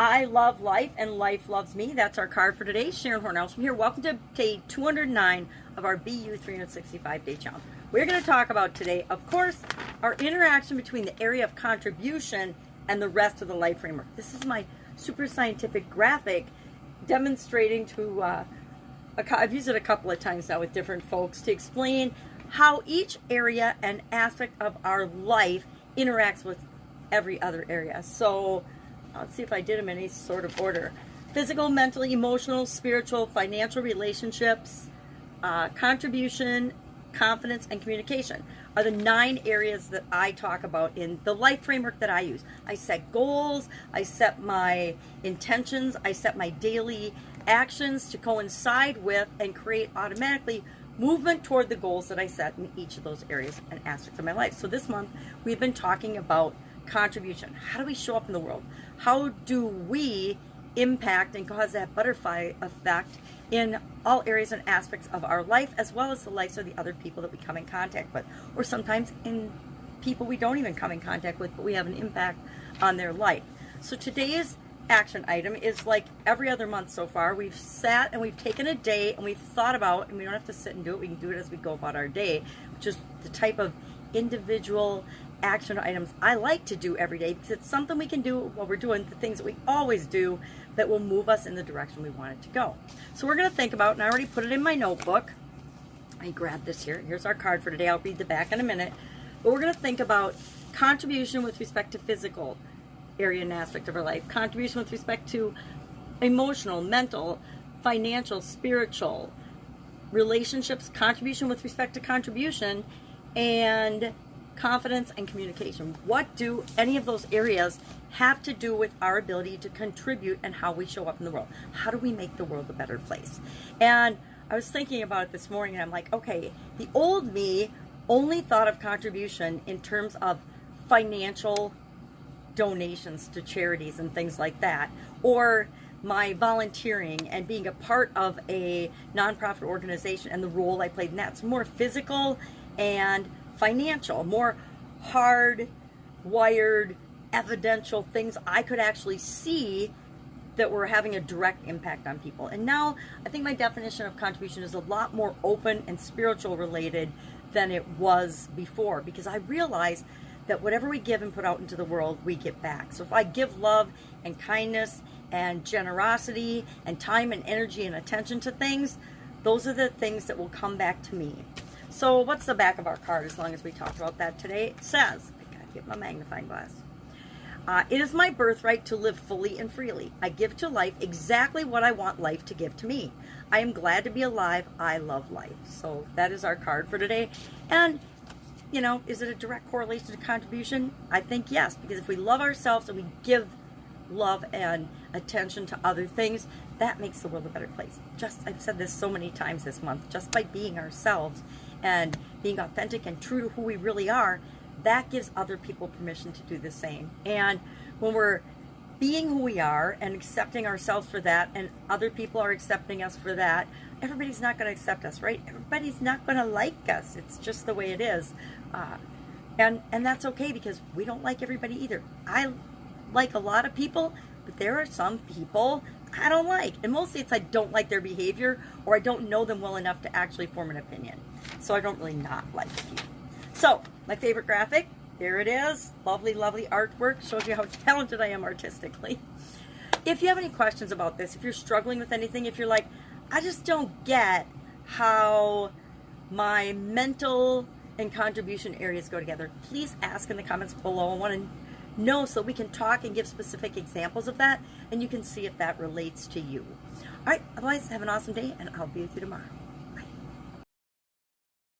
I love life and life loves me. That's our card for today. Sharon Horne-Ellstrom here. Welcome to day 209 of our BU 365-day challenge. We're going to talk about today, of course, our interaction between the area of contribution and the rest of the life framework. This is my super scientific graphic demonstrating to, I've used it a couple of times now with different folks to explain how each area and aspect of our life interacts with every other area. So let's see if I did them in any sort of order. Physical, mental, emotional, spiritual, financial, relationships, contribution, confidence, and communication are the 9 areas that I talk about in the life framework that I use. I set goals, I set my intentions, I set my daily actions to coincide with and create automatically movement toward the goals that I set in each of those areas and aspects of my life. So this month we've been talking about contribution. How do we show up in the world? How do we impact and cause that butterfly effect in all areas and aspects of our life, as well as the lives of the other people that we come in contact with, or sometimes in people we don't even come in contact with, but we have an impact on their life. So today's action item is like every other month so far. We've sat and we've taken a day and we've thought about, and we don't have to sit and do it, we can do it as we go about our day, which is the type of individual action items I like to do every day, because it's something we can do while we're doing the things that we always do that will move us in the direction we want it to go. So we're going to think about, and I already put it in my notebook. I grabbed this here. Here's our card for today. I'll read the back in a minute. But we're going to think about contribution with respect to physical area and aspect of our life, contribution with respect to emotional, mental, financial, spiritual, relationships, contribution with respect to contribution, and confidence and communication. What do any of those areas have to do with our ability to contribute and how we show up in the world? How do we make the world a better place? And I was thinking about it this morning, and I'm like, okay, the old me only thought of contribution in terms of financial donations to charities and things like that, or my volunteering and being a part of a nonprofit organization and the role I played in that. It's more physical and financial, more hard-wired, evidential things I could actually see that were having a direct impact on people. And now I think my definition of contribution is a lot more open and spiritual related than it was before, because I realize that whatever we give and put out into the world, we get back. So if I give love and kindness and generosity and time and energy and attention to things, those are the things that will come back to me. So what's the back of our card, as long as we talked about that today? It says, I gotta get my magnifying glass. It is my birthright to live fully and freely. I give to life exactly what I want life to give to me. I am glad to be alive. I love life. So that is our card for today. And, you know, is it a direct correlation to contribution? I think yes, because if we love ourselves and we give love and attention to other things, that makes the world a better place. I've said this so many times this month, just by being ourselves and being authentic and true to who we really are, that gives other people permission to do the same. And when we're being who we are and accepting ourselves for that, and other people are accepting us for that, everybody's not going to accept us, right? Everybody's not going to like us. It's just the way it is. And that's okay, because we don't like everybody either. I like a lot of people, but there are some people I don't like. And mostly it's I don't like their behavior, or I don't know them well enough to actually form an opinion. So I don't really not like people. So my favorite graphic, here it is. Lovely, lovely artwork. Shows you how talented I am artistically. If you have any questions about this, if you're struggling with anything, if you're like, I just don't get how my mental and contribution areas go together, please ask in the comments below. I want to know so we can talk and give specific examples of that, and you can see if that relates to you. All right, otherwise, have an awesome day, and I'll be with you tomorrow.